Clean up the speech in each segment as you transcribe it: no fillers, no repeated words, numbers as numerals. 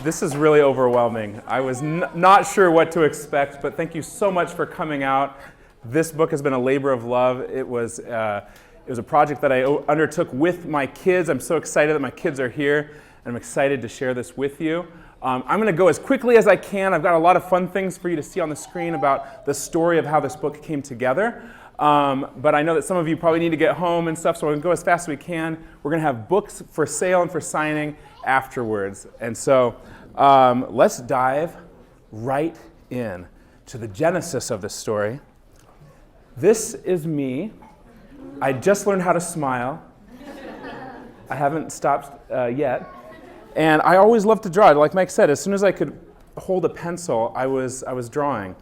This is really overwhelming. I was not sure what to expect, but thank you so much for coming out. This book has been a labor of love. It was a project that I undertook with my kids. I'm so excited that my kids are here, and I'm excited to share this with you. I'm going to go as quickly as I can. I've got a lot of fun things for you to see on the screen about the story of how this book came together. But I know that some of you probably need to get home and stuff, so we're going to go as fast as we can. We're going to have books for sale and for signing afterwards. And so let's dive right in to the genesis of this story. This is me. I just learned how to smile. I haven't stopped yet. And I always loved to draw. Like Mike said, as soon as I could hold a pencil, I was drawing.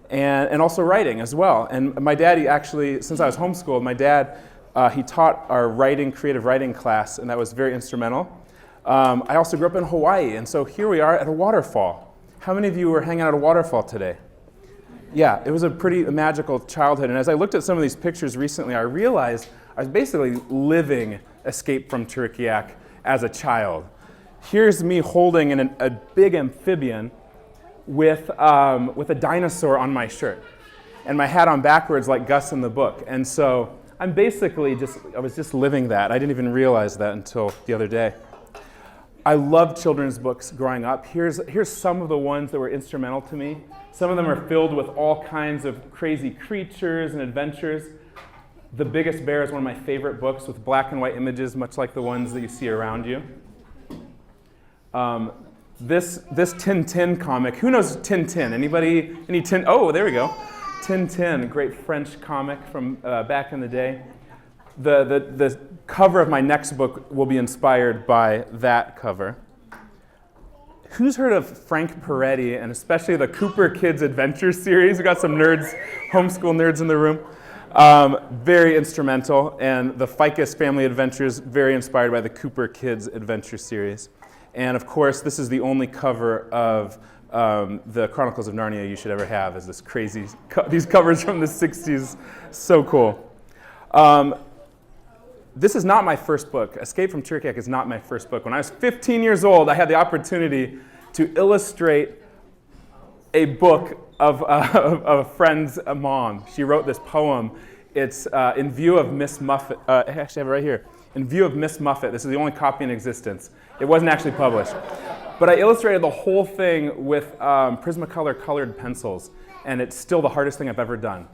And also writing as well. And my dad, actually, since I was homeschooled, my dad, he taught our creative writing class, and that was very instrumental. I also grew up in Hawaii, and so here we are at a waterfall. How many of you were hanging out at a waterfall today? Yeah, it was a pretty magical childhood. And as I looked at some of these pictures recently, I realized I was basically living Escape from Terikiak as a child. Here's me holding a big amphibian with a dinosaur on my shirt and my hat on backwards like Gus in the book. And so I'm basically I was just living that. I didn't even realize that until the other day. I loved children's books growing up. Here's some of the ones that were instrumental to me. Some of them are filled with all kinds of crazy creatures and adventures. The Biggest Bear is one of my favorite books with black and white images, much like the ones that you see around you. This Tintin comic, who knows Tintin? Anybody? Oh, there we go. Tintin, great French comic from back in the day. The cover of my next book will be inspired by that cover. Who's heard of Frank Peretti, and especially the Cooper Kids Adventure series? We got some nerds, homeschool nerds in the room. Very instrumental, and the Ficus Family Adventures, very inspired by the Cooper Kids Adventure series. And of course, this is the only cover of the Chronicles of Narnia you should ever have, is this crazy, these covers from the 60s, so cool. This is not my first book. Escape from Terikiak is not my first book. When I was 15 years old, I had the opportunity to illustrate a book of a friend's mom. She wrote this poem. It's In View of Miss Muffet. I actually have it right here. In View of Miss Muffet. This is the only copy in existence. It wasn't actually published. But I illustrated the whole thing with Prismacolor colored pencils, and it's still the hardest thing I've ever done.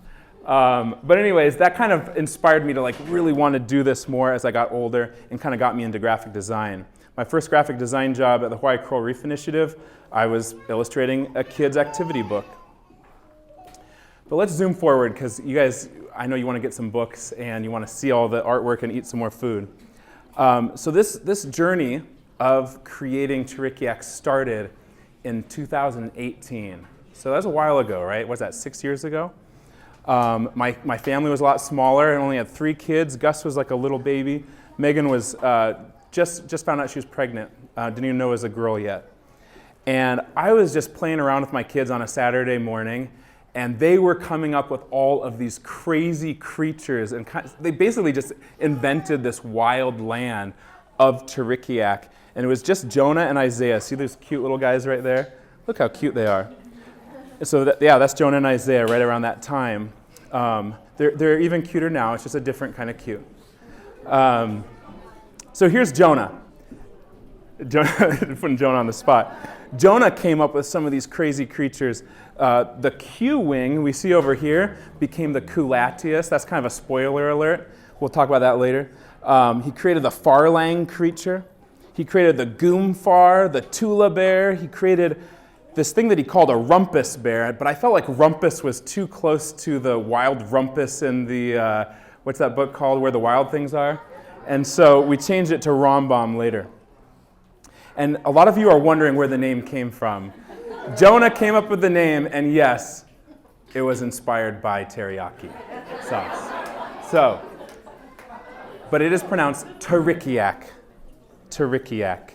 But anyways, that kind of inspired me to really want to do this more as I got older, and kind of got me into graphic design. My first graphic design job at the Hawaii Coral Reef Initiative, I was illustrating a kid's activity book. But let's zoom forward, because you guys, I know you want to get some books and you want to see all the artwork and eat some more food. So this journey of creating Terikiak started in 2018. So that was a while ago, right? Was that 6 years ago? My family was a lot smaller and only had 3 kids. Gus was like a little baby. Megan was just found out she was pregnant. Didn't even know it was a girl yet. And I was just playing around with my kids on a Saturday morning, and they were coming up with all of these crazy creatures, and they basically just invented this wild land of Terikiak. And it was just Jonah and Isaiah. See those cute little guys right there? Look how cute they are. So that's Jonah and Isaiah right around that time. They're even cuter now. It's just a different kind of cute. So here's Jonah. Putting Jonah on the spot. Jonah came up with some of these crazy creatures. The Q wing we see over here became the Kulatius. That's kind of a spoiler alert. We'll talk about that later. He created the Farlang creature. He created the Goomfar, the Tula bear. He created this thing that he called a rumpus bear, but I felt like rumpus was too close to the wild rumpus in the, what's that book called, Where the Wild Things Are? And so we changed it to Rambam later. And a lot of you are wondering where the name came from. Jonah came up with the name, and yes, it was inspired by teriyaki sauce. But it is pronounced Terikiak. Terikiak.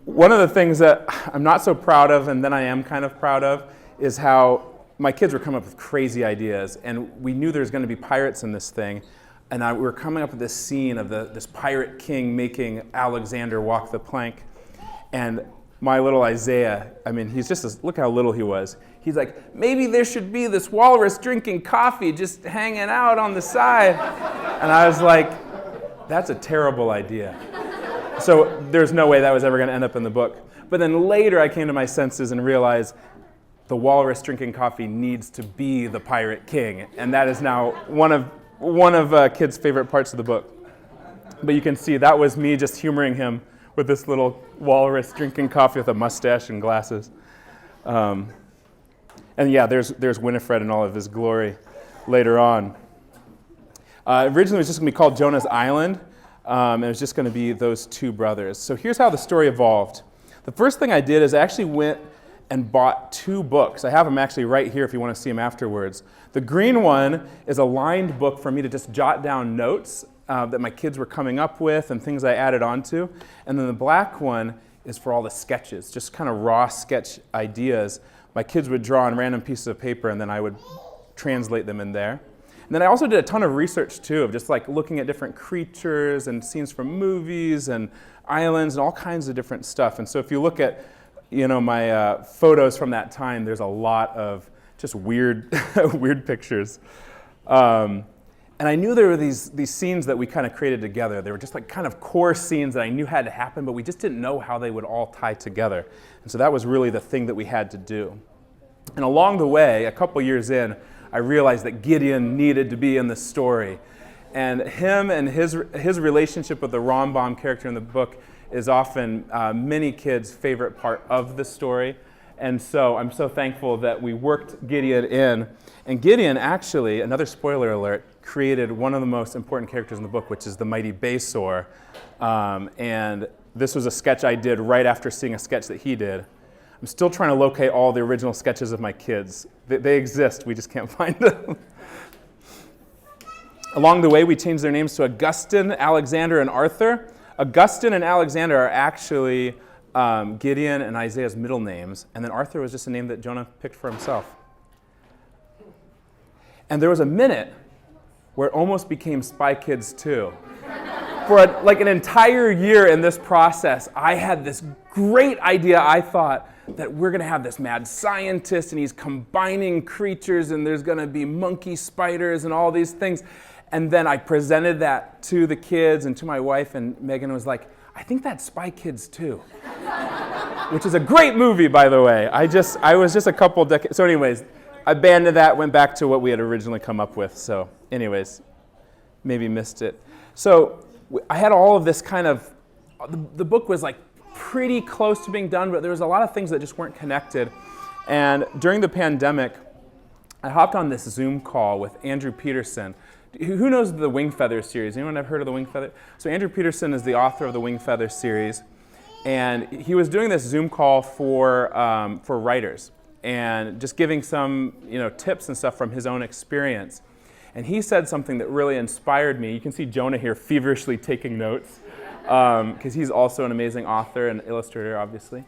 One of the things that I'm not so proud of, and then I am kind of proud of, is how my kids were coming up with crazy ideas, and we knew there was going to be pirates in this thing, and we were coming up with this scene of this pirate king making Alexander walk the plank. And my little Isaiah, I mean, he's just, look how little he was. He's like, maybe there should be this walrus drinking coffee just hanging out on the side. And I was like, that's a terrible idea. So there's no way that was ever going to end up in the book. But then later I came to my senses and realized the walrus drinking coffee needs to be the pirate king. And that is now one of Kid's favorite parts of the book. But you can see that was me just humoring him with this little walrus drinking coffee with a mustache and glasses. And yeah, there's Winifred in all of his glory later on. Originally it was just going to be called Jonah's Island, and it was just going to be those two brothers. So here's how the story evolved. The first thing I did is I actually went and bought 2 books. I have them actually right here if you want to see them afterwards. The green one is a lined book for me to just jot down notes that my kids were coming up with and things I added onto. And then the black one is for all the sketches, just kind of raw sketch ideas. My kids would draw on random pieces of paper and then I would translate them in there. And then I also did a ton of research too, of just like looking at different creatures and scenes from movies and islands and all kinds of different stuff. And so if you look at, my photos from that time, there's a lot of just weird, weird pictures. And I knew there were these scenes that we kind of created together. They were just like kind of core scenes that I knew had to happen, but we just didn't know how they would all tie together. And so that was really the thing that we had to do. And along the way, a couple years in, I realized that Gideon needed to be in the story. And him and his relationship with the Rambam character in the book is often many kids' favorite part of the story. And so I'm so thankful that we worked Gideon in. And Gideon actually, another spoiler alert, created one of the most important characters in the book, which is the mighty Besor. And this was a sketch I did right after seeing a sketch that he did. I'm still trying to locate all the original sketches of my kids. They exist, we just can't find them. Along the way, we changed their names to Augustine, Alexander, and Arthur. Augustine and Alexander are actually Gideon and Isaiah's middle names, and then Arthur was just a name that Jonah picked for himself. And there was a minute where it almost became Spy Kids 2. For like an entire year in this process, I had this great idea. I thought that we're going to have this mad scientist, and he's combining creatures, and there's going to be monkey spiders and all these things. And then I presented that to the kids and to my wife, and Megan was like, I think that's Spy Kids 2. Which is a great movie, by the way. I was just a couple decades. So anyways, I abandoned that, went back to what we had originally come up with. So anyways, maybe missed it. So I had all of this kind of, the book was like pretty close to being done, but there was a lot of things that just weren't connected. And during the pandemic, I hopped on this Zoom call with Andrew Peterson. Who knows the Wing Feather series? Anyone have heard of the Wing Feather? So Andrew Peterson is the author of the Wing Feather series. And he was doing this Zoom call for writers and just giving some tips and stuff from his own experience. And he said something that really inspired me. You can see Jonah here feverishly taking notes because he's also an amazing author and illustrator, obviously.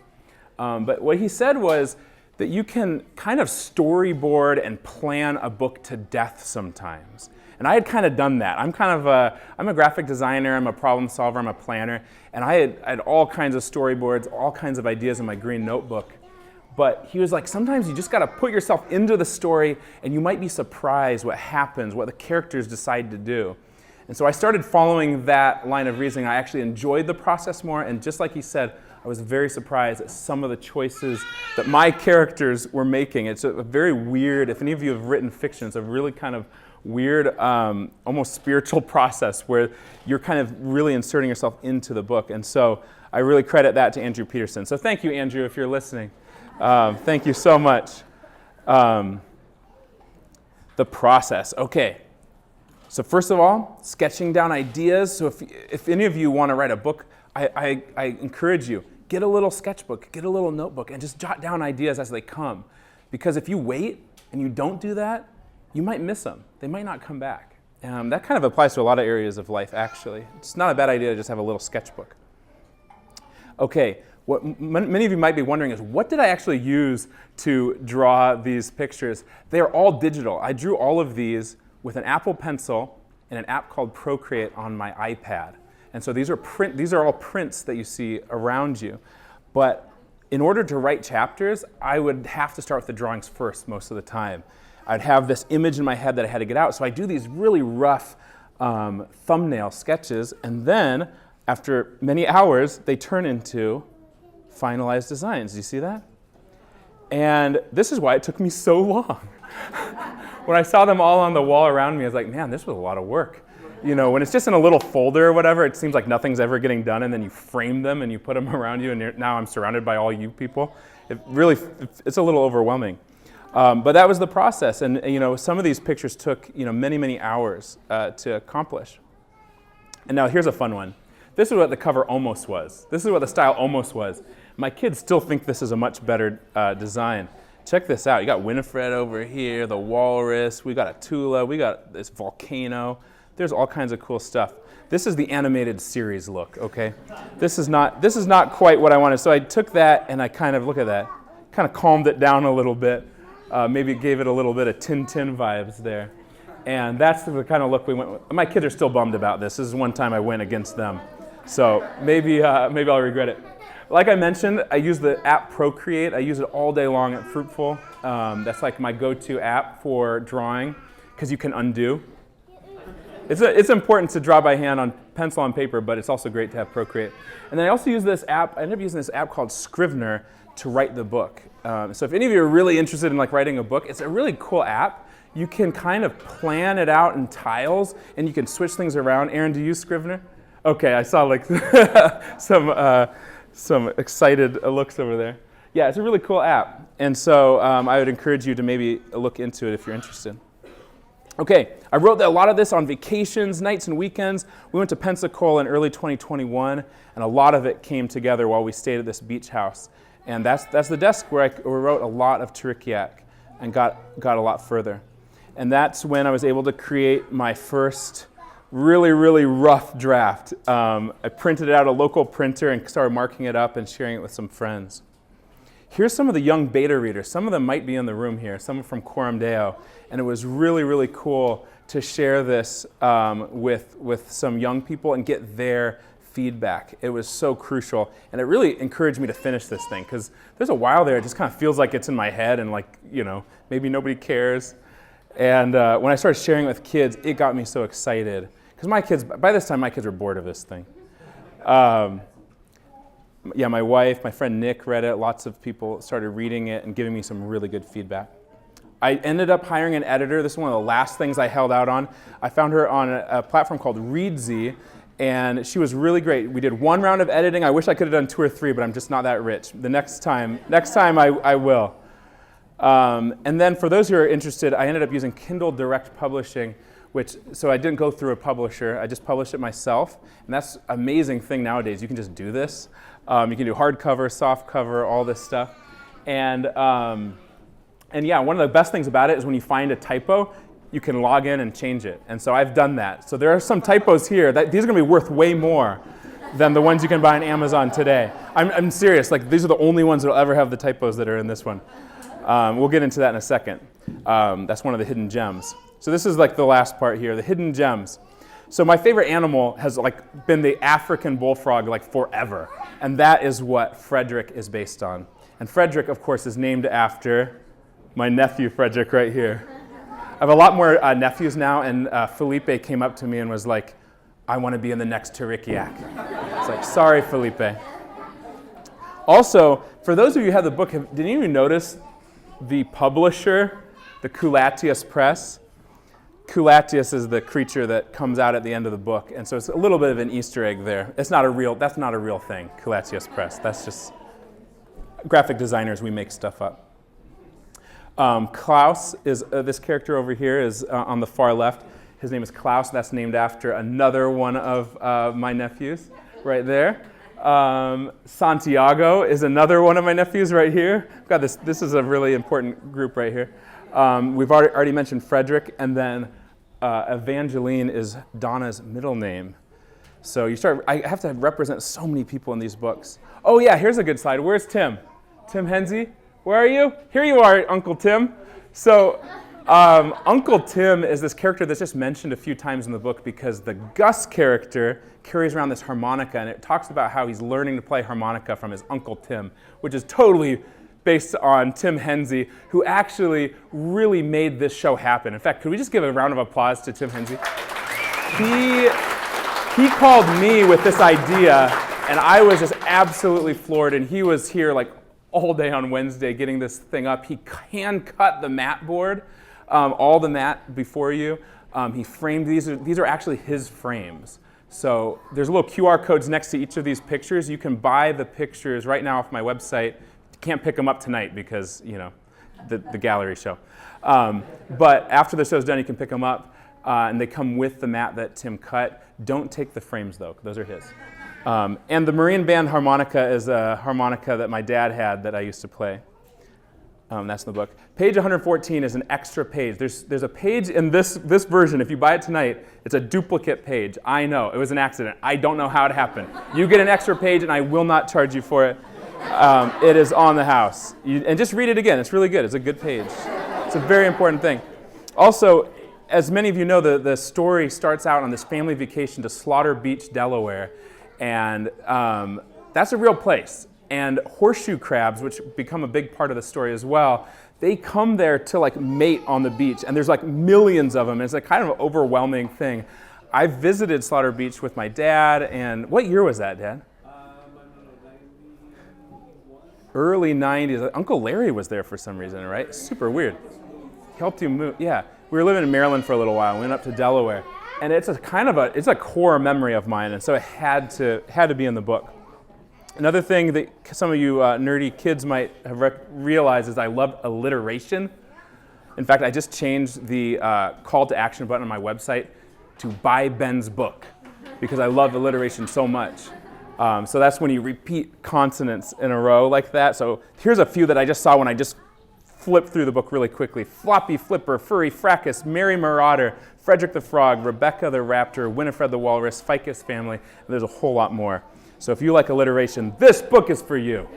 But what he said was that you can kind of storyboard and plan a book to death sometimes. And I had kind of done that. I'm a graphic designer, I'm a problem solver, I'm a planner, and I had all kinds of storyboards, all kinds of ideas in my green notebook. But he was like, sometimes you just got to put yourself into the story, and you might be surprised what happens, what the characters decide to do. And so I started following that line of reasoning. I actually enjoyed the process more, and just like he said, I was very surprised at some of the choices that my characters were making. It's a very weird, if any of you have written fiction, it's a really kind of weird, almost spiritual process where you're kind of really inserting yourself into the book. And so I really credit that to Andrew Peterson. So thank you, Andrew, if you're listening. Thank you so much. The process. Okay. So first of all, sketching down ideas. So if any of you want to write a book, I encourage you, get a little sketchbook, get a little notebook, and just jot down ideas as they come. Because if you wait and you don't do that, you might miss them. They might not come back. That kind of applies to a lot of areas of life, actually. It's not a bad idea to just have a little sketchbook. Okay, what many of you might be wondering is, what did I actually use to draw these pictures? They are all digital. I drew all of these with an Apple Pencil and an app called Procreate on my iPad. And so these are all prints that you see around you. But in order to write chapters, I would have to start with the drawings first most of the time. I'd have this image in my head that I had to get out. So I do these really rough thumbnail sketches, and then after many hours, they turn into finalized designs. Do you see that? And this is why it took me so long. When I saw them all on the wall around me, I was like, man, this was a lot of work. You know, when it's just in a little folder or whatever, it seems like nothing's ever getting done, and then you frame them and you put them around you, and now I'm surrounded by all you people. It's a little overwhelming. But that was the process, and you know, some of these pictures took many, many hours to accomplish. And now here's a fun one. This is what the cover almost was. This is what the style almost was. My kids still think this is a much better design. Check this out. You got Winifred over here, the walrus. We got a Tula. We got this volcano. There's all kinds of cool stuff. This is the animated series look, okay? This is not quite what I wanted. So I took that and I kind of calmed it down a little bit. Maybe gave it a little bit of Tintin vibes there. And that's the kind of look we went with. My kids are still bummed about this. This is one time I went against them. So maybe I'll regret it. Like I mentioned, I use the app Procreate. I use it all day long at Fruitful. That's like my go-to app for drawing because you can undo. It's important to draw by hand on pencil on paper, but it's also great to have Procreate. And then I also use this app. I ended up using this app called Scrivener to write the book. So if any of you are really interested in like writing a book, it's a really cool app. You can kind of plan it out in tiles, and you can switch things around. Aaron, do you use Scrivener? Okay, I saw like some excited looks over there. Yeah, it's a really cool app. And so I would encourage you to maybe look into it if you're interested. Okay, I wrote a lot of this on vacations, nights and weekends. We went to Pensacola in early 2021, and a lot of it came together while we stayed at this beach house. And that's the desk where I wrote a lot of Terikiak and got a lot further. And that's when I was able to create my first really, really rough draft. I printed it out a local printer and started marking it up and sharing it with some friends. Here's some of the young beta readers. Some of them might be in the room here, some from Coram Deo. And it was really, really cool to share this with some young people and get their feedback. It was so crucial. And it really encouraged me to finish this thing, because there's a while there it just kind of feels like it's in my head and like, maybe nobody cares. And when I started sharing it with kids, it got me so excited. Because by this time, my kids were bored of this thing. My wife, my friend Nick read it. Lots of people started reading it and giving me some really good feedback. I ended up hiring an editor. This is one of the last things I held out on. I found her on a platform called Reedsy, and she was really great. We did one round of editing. I wish I could have done 2 or 3, but I'm just not that rich. The next time I will. And then for those who are interested, I ended up using Kindle Direct Publishing, so I didn't go through a publisher. I just published it myself. And that's an amazing thing nowadays. You can just do this. You can do hardcover, softcover, all this stuff. And yeah, one of the best things about it is when you find a typo, you can log in and change it. And so I've done that. So there are some typos here. These are going to be worth way more than the ones you can buy on Amazon today. I'm serious. Like, these are the only ones that will ever have the typos that are in this one. We'll get into that in a second. That's one of the hidden gems. So this is like the last part here, the hidden gems. So my favorite animal has like been the African bullfrog like forever. And that is what Frederick is based on. And Frederick, of course, is named after my nephew, Frederick, right here. I have a lot more nephews now, and Felipe came up to me and was like, I want to be in the next Terikiak. It's like, sorry, Felipe. Also, for those of you who have the book, did any of you notice the publisher, the Culatius Press? Culatius is the creature that comes out at the end of the book, and so it's a little bit of an Easter egg there. That's not a real thing, Culatius Press. That's just graphic designers, we make stuff up. Klaus is this character over here is on the far left. His name is Klaus. That's named after another one of my nephews right there. Santiago is another one of my nephews right here. We've got this is a really important group right here. We've already mentioned Frederick, and then Evangeline is Donna's middle name. So I have to represent so many people in these books. Oh yeah, here's a good slide. Where's Tim? Tim Henze? Where are you? Here you are, Uncle Tim. So Uncle Tim is this character that's just mentioned a few times in the book because the Gus character carries around this harmonica, and it talks about how he's learning to play harmonica from his Uncle Tim, which is totally based on Tim Hensey, who actually really made this show happen. In fact, could we just give a round of applause to Tim Hensey? He called me with this idea, and I was just absolutely floored, and he was here like all day on Wednesday getting this thing up. He hand cut the mat board, all the mat before you. He framed these. These are actually his frames. So there's little QR codes next to each of these pictures. You can buy the pictures right now off my website. You can't pick them up tonight because, you know, the gallery show. But after the show's done, you can pick them up, and they come with the mat that Tim cut. Don't take the frames, though. Those are his. And the Marine Band harmonica is a harmonica that my dad had that I used to play. That's in the book. Page 114 is an extra page. There's a page in this version. If you buy it tonight, it's a duplicate page. I know. It was an accident. I don't know how it happened. You get an extra page, and I will not charge you for it. It is on the house. And just read it again. It's really good. It's a good page. It's a very important thing. Also, as many of you know, the story starts out on this family vacation to Slaughter Beach, Delaware. And that's a real place. And horseshoe crabs, which become a big part of the story as well, they come there to like mate on the beach. And there's like millions of them. It's a kind of overwhelming thing. I visited Slaughter Beach with my dad. And what year was that, Dad? Early 90s. Uncle Larry was there for some reason, right? Super weird. Helped you move. Yeah. We were living in Maryland for a little while. We went up to Delaware. And it's a core memory of mine, and so it had to be in the book. Another thing that some of you nerdy kids might have realized is I love alliteration. In fact, I just changed the call to action button on my website to buy Ben's book because I love alliteration so much. So that's when you repeat consonants in a row like that. So here's a few that I just saw when I just flipped through the book really quickly. Floppy Flipper, Furry Fracas, Merry Marauder, Frederick the Frog, Rebecca the Raptor, Winifred the Walrus, Ficus Family, and there's a whole lot more. So if you like alliteration, this book is for you.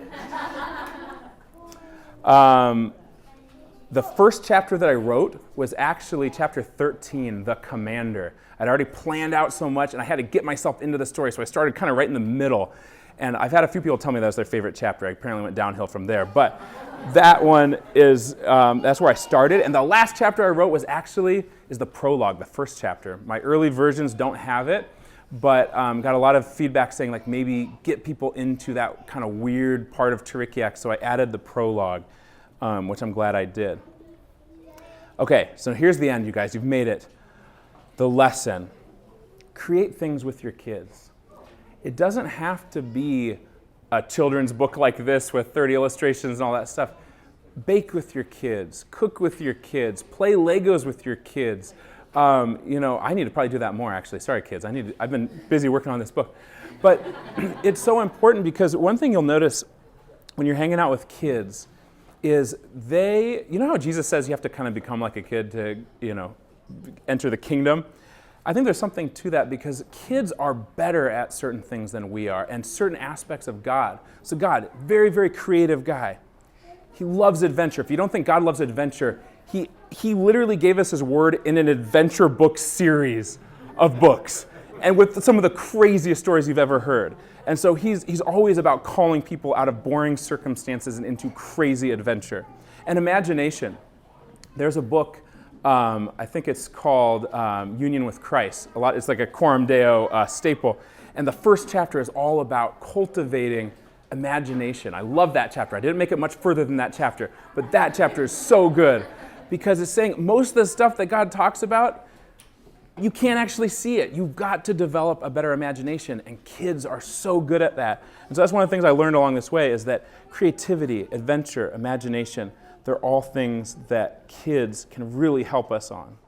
The first chapter that I wrote was actually chapter 13, The Commander. I'd already planned out so much, and I had to get myself into the story, so I started kind of right in the middle. And I've had a few people tell me that was their favorite chapter. I apparently went downhill from there. But that one is, that's where I started. And the last chapter I wrote is the prologue, the first chapter. My early versions don't have it, but got a lot of feedback saying like maybe get people into that kind of weird part of Terikiak. So I added the prologue, which I'm glad I did. Okay, so here's the end, you guys. You've made it. The lesson. Create things with your kids. It doesn't have to be a children's book like this with 30 illustrations and all that stuff. Bake with your kids, cook with your kids, play Legos with your kids. I need to probably do that more, actually. Sorry, kids. I've been busy working on this book. But it's so important because one thing you'll notice when you're hanging out with kids is you know how Jesus says you have to kind of become like a kid to, enter the kingdom? I think there's something to that because kids are better at certain things than we are and certain aspects of God. So God, very, very creative guy. He loves adventure. If you don't think God loves adventure, he literally gave us his word in an adventure book series of books and with some of the craziest stories you've ever heard. And so he's always about calling people out of boring circumstances and into crazy adventure. And imagination. There's a book I think it's called Union with Christ. It's like a Coram Deo staple. And the first chapter is all about cultivating imagination. I love that chapter. I didn't make it much further than that chapter, but that chapter is so good because it's saying most of the stuff that God talks about, you can't actually see it. You've got to develop a better imagination, and kids are so good at that. And so that's one of the things I learned along this way is that creativity, adventure, imagination, they're all things that kids can really help us on.